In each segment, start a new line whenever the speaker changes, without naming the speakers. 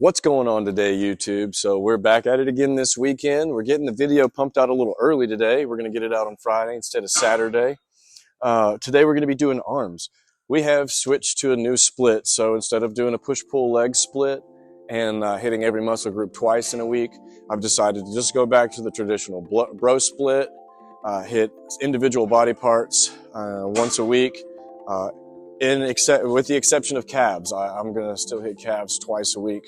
What's going on today, YouTube? So we're back at it again this weekend. We're getting the video pumped out a little early today. We're going to get it out on Friday instead of Saturday. Today we're going to be doing arms. We have switched to a new split. So instead of doing a push-pull leg split and hitting every muscle group twice in a week, I've decided to just go back to the traditional bro split, hit individual body parts once a week. With the exception of calves, I'm going to still hit calves twice a week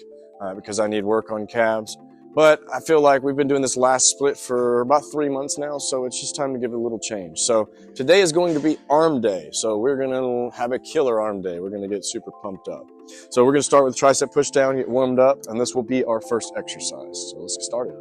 because I need work on calves. But I feel like we've been doing this last split for about 3 months now, so it's just time to give it a little change. So today is going to be arm day. So we're going to have a killer arm day. We're going to get super pumped up. So we're going to start with tricep push down, get warmed up, and this will be our first exercise. So let's get started.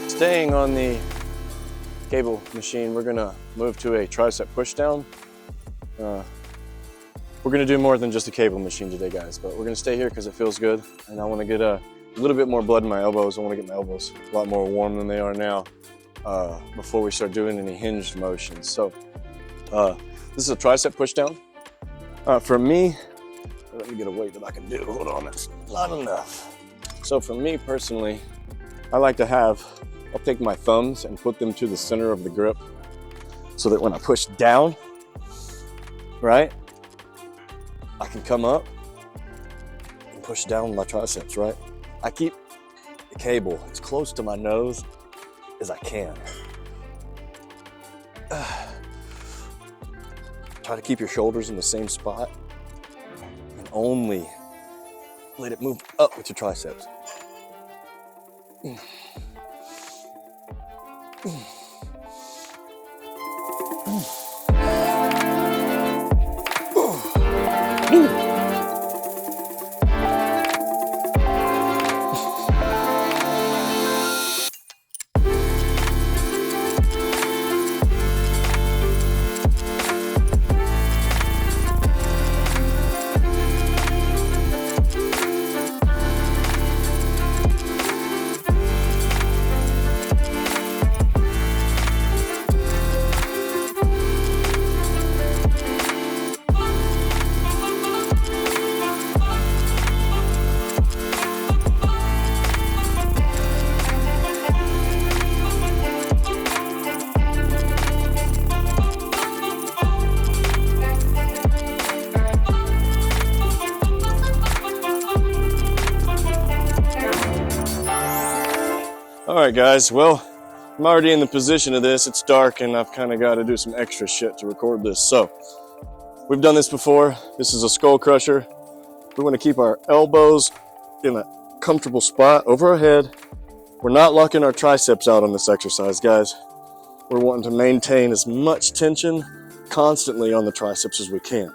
Staying on the cable machine, we're gonna move to a tricep push down. We're gonna do more than just a cable machine today, guys, but we're gonna stay here because it feels good, and I wanna get a little bit more blood in my elbows. I wanna get my elbows a lot more warm than they are now before we start doing any hinged motions. So this is a tricep push down. For me, let me get a weight that I can do. Hold on, it's not enough. So for me personally, I like to I'll take my thumbs and put them to the center of the grip so that when I push down, right, I can come up and push down with my triceps, right? I keep the cable as close to my nose as I can. Try to keep your shoulders in the same spot and only let it move up with your triceps. All right, guys, well, I'm already in the position of this. It's dark and I've kind of got to do some extra shit to record this. So we've done this before. This is a skull crusher. We want to keep our elbows in a comfortable spot over our head. We're not locking our triceps out on this exercise, guys. We're wanting to maintain as much tension constantly on the triceps as we can.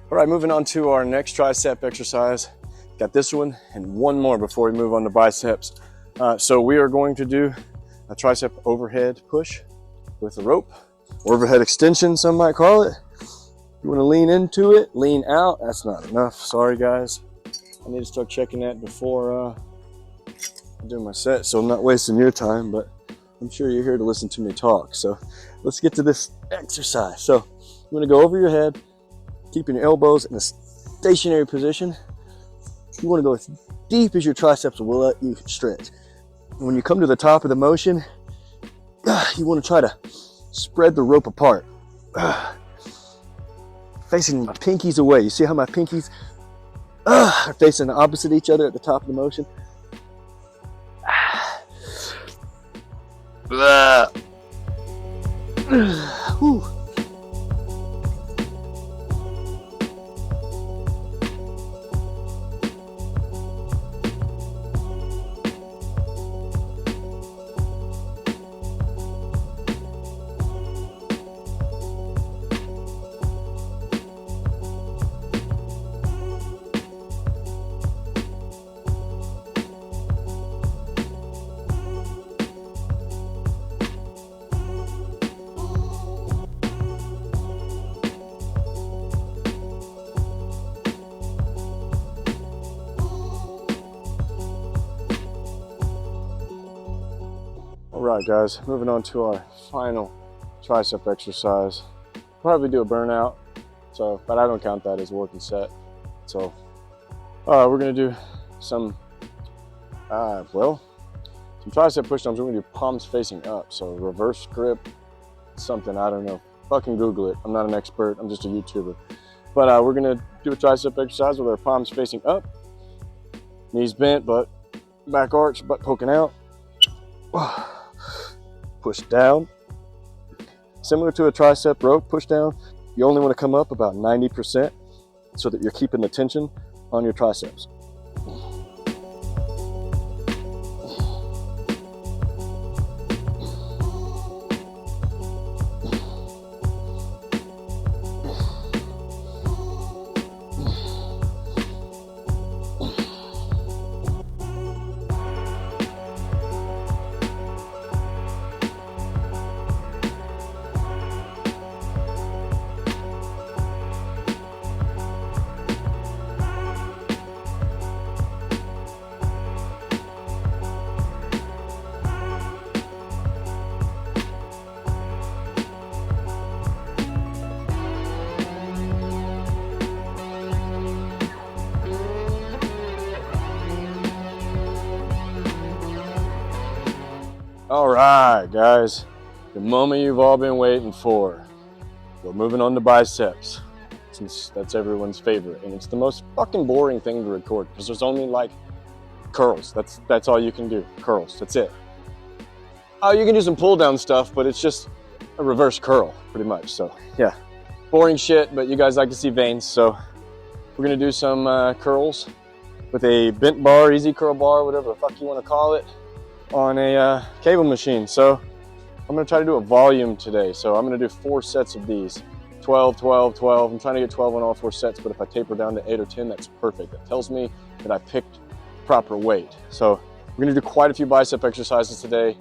All right, moving on to our next tricep exercise. Got this one and one more before we move on to biceps. So we are going to do a tricep overhead push with a rope. Overhead extension, some might call it. You want to lean into it, lean out. That's not enough. Sorry, guys. I need to start checking that before I do my set, so I'm not wasting your time, but I'm sure you're here to listen to me talk. So let's get to this exercise. So you want to go over your head, keeping your elbows in a stationary position. You want to go as deep as your triceps will let you stretch. When you come to the top of the motion, you want to try to spread the rope apart. Facing my pinkies away. You see how my pinkies are facing opposite each other at the top of the motion? Whew. All right, guys, moving on to our final tricep exercise. Probably do a burnout, but I don't count that as a working set. So we're gonna do some tricep push downs. We're gonna do palms facing up. So reverse grip, something, I don't know. Fucking Google it. I'm not an expert, I'm just a YouTuber. But we're gonna do a tricep exercise with our palms facing up, knees bent, but back arch, butt poking out. Push down. Similar to a tricep rope push down, you only want to come up about 90% so that you're keeping the tension on your triceps. All right, guys, the moment you've all been waiting for. We're moving on to biceps, since that's everyone's favorite, and it's the most fucking boring thing to record because there's only like curls. That's all you can do, curls. That's it. Oh, you can do some pull down stuff, but it's just a reverse curl, pretty much. So yeah, boring shit. But you guys like to see veins, so we're gonna do some curls with a bent bar, easy curl bar, whatever the fuck you want to call it, on a cable machine. So I'm gonna try to do a volume today. So I'm gonna do 4 sets of these, 12, 12, 12. I'm trying to get 12 on all 4 sets, but if I taper down to 8 or 10, that's perfect. That tells me that I picked proper weight. So we're gonna do quite a few bicep exercises today,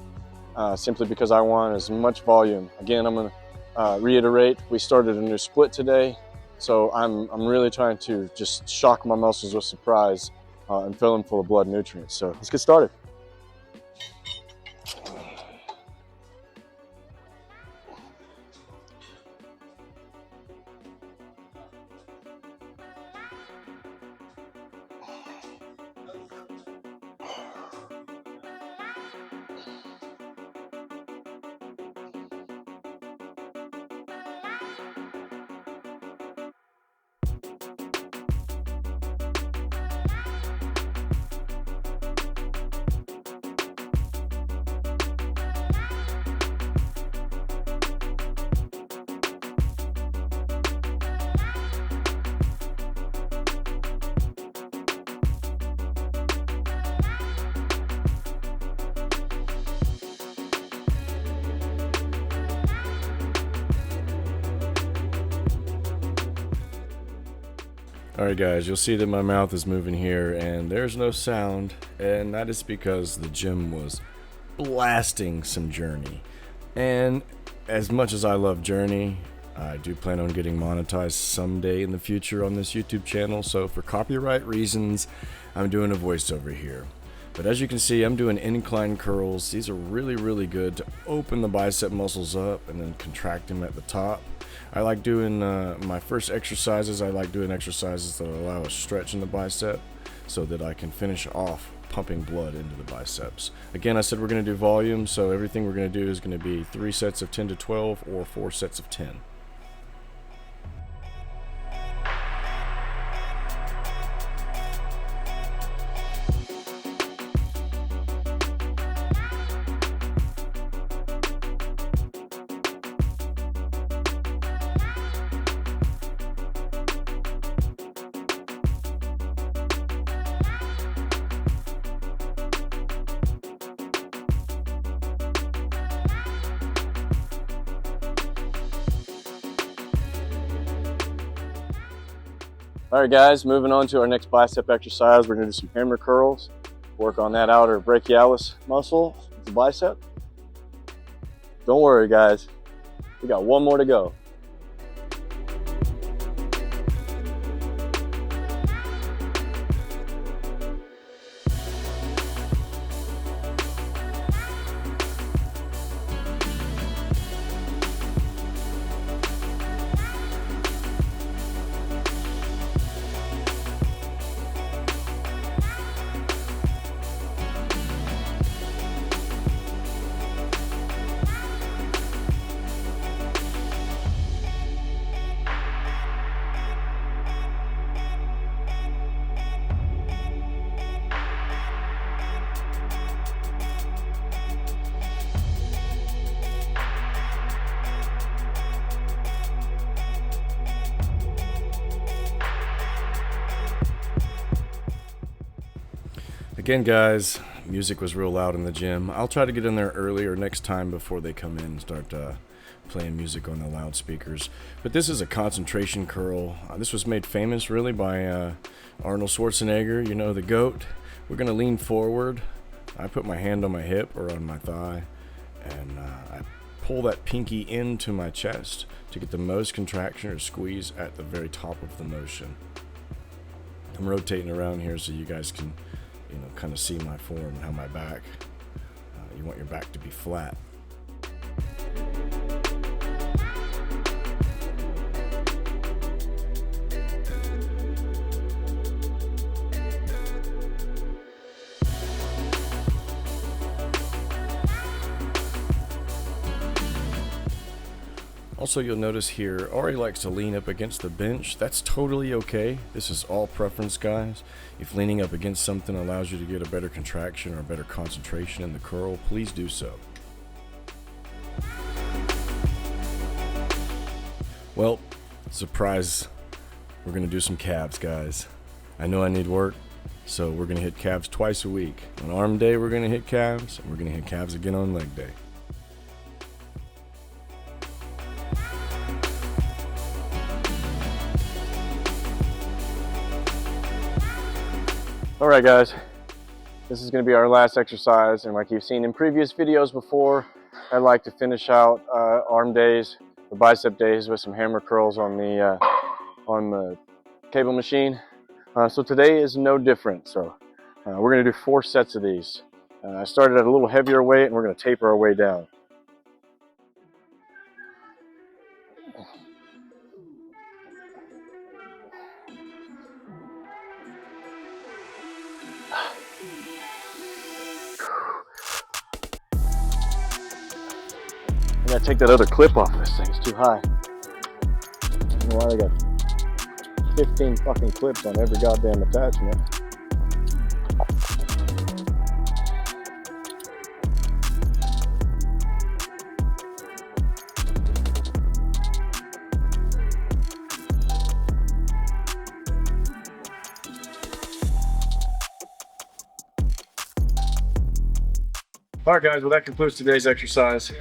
simply because I want as much volume. Again, I'm gonna reiterate, we started a new split today. So I'm really trying to just shock my muscles with surprise and fill them full of blood nutrients. So let's get started. Alright guys, you'll see that my mouth is moving here and there's no sound, and that is because the gym was blasting some Journey. And as much as I love Journey, I do plan on getting monetized someday in the future on this YouTube channel, so for copyright reasons, I'm doing a voiceover here. But as you can see, I'm doing incline curls. These are really, really good to open the bicep muscles up and then contract them at the top. I like doing my first exercises. I like doing exercises that allow a stretch in the bicep so that I can finish off pumping blood into the biceps. Again, I said we're going to do volume, so everything we're going to do is going to be 3 sets of 10 to 12 or 4 sets of 10. Alright guys, moving on to our next bicep exercise. We're going to do some hammer curls. Work on that outer brachialis muscle, the bicep. Don't worry guys, we got one more to go. Again guys, music was real loud in the gym. I'll try to get in there earlier next time before they come in and start playing music on the loudspeakers. But this is a concentration curl. This was made famous really by Arnold Schwarzenegger, you know, the GOAT. We're going to lean forward. I put my hand on my hip or on my thigh, and I pull that pinky into my chest to get the most contraction or squeeze at the very top of the motion. I'm rotating around here so you guys can, you know, kind of see my form and how my back, you want your back to be flat. Also, you'll notice here, Arri likes to lean up against the bench. That's totally okay. This is all preference, guys. If leaning up against something allows you to get a better contraction or a better concentration in the curl, please do so. Well, surprise, we're gonna do some calves, guys. I know I need work, so we're gonna hit calves twice a week. On arm day, we're gonna hit calves, and we're gonna hit calves again on leg day. Alright guys, this is going to be our last exercise, and like you've seen in previous videos before, I like to finish out arm days, or bicep days, with some hammer curls on the cable machine. So today is no different, so we're going to do 4 sets of these. I started at a little heavier weight, and we're going to taper our way down. I gotta take that other clip off of this thing, it's too high. I don't know why they got 15 fucking clips on every goddamn attachment. Alright guys, well that concludes today's exercise.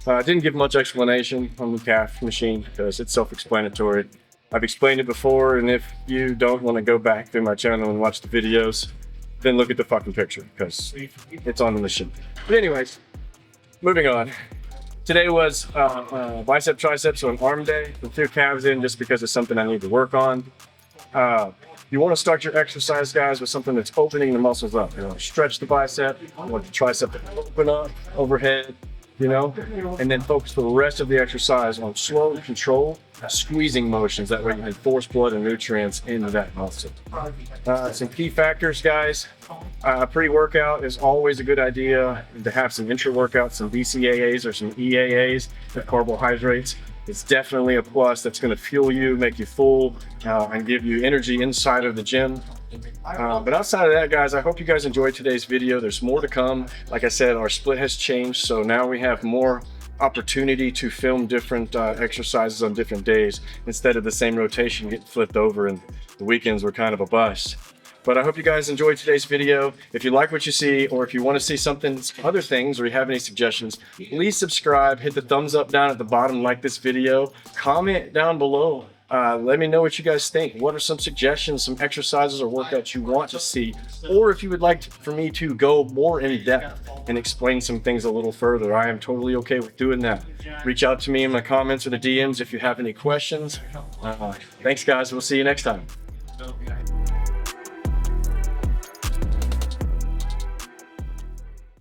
I didn't give much explanation on the calf machine because it's self-explanatory. I've explained it before, and if you don't want to go back through my channel and watch the videos, then look at the fucking picture, because it's on the machine. But anyways, moving on. Today was bicep, tricep, so an arm day. I threw calves in just because it's something I need to work on. You want to start your exercise, guys, with something that's opening the muscles up. You know, stretch the bicep, you want the tricep to open up overhead, you know, and then focus the rest of the exercise on slow, controlled squeezing motions. That way you can force blood and nutrients into that muscle. Some key factors, guys. Pre-workout is always a good idea to have some intra-workout, some BCAAs or some EAAs, the carbohydrates. It's definitely a plus. That's going to fuel you, make you full, and give you energy inside of the gym. But outside of that, guys, I hope you guys enjoyed today's video. There's more to come. Like I said, our split has changed, so now we have more opportunity to film different exercises on different days instead of the same rotation getting flipped over and the weekends were kind of a bust. But I hope you guys enjoyed today's video. If you like what you see, or if you want to see something, other things, or you have any suggestions, please subscribe, hit the thumbs up down at the bottom, like this video, comment down below. Let me know what you guys think. What are some suggestions, some exercises or workouts you want to see? Or if you would like for me to go more in depth and explain some things a little further, I am totally okay with doing that. Reach out to me in my comments or the DMs if you have any questions. Thanks, guys. We'll see you next time.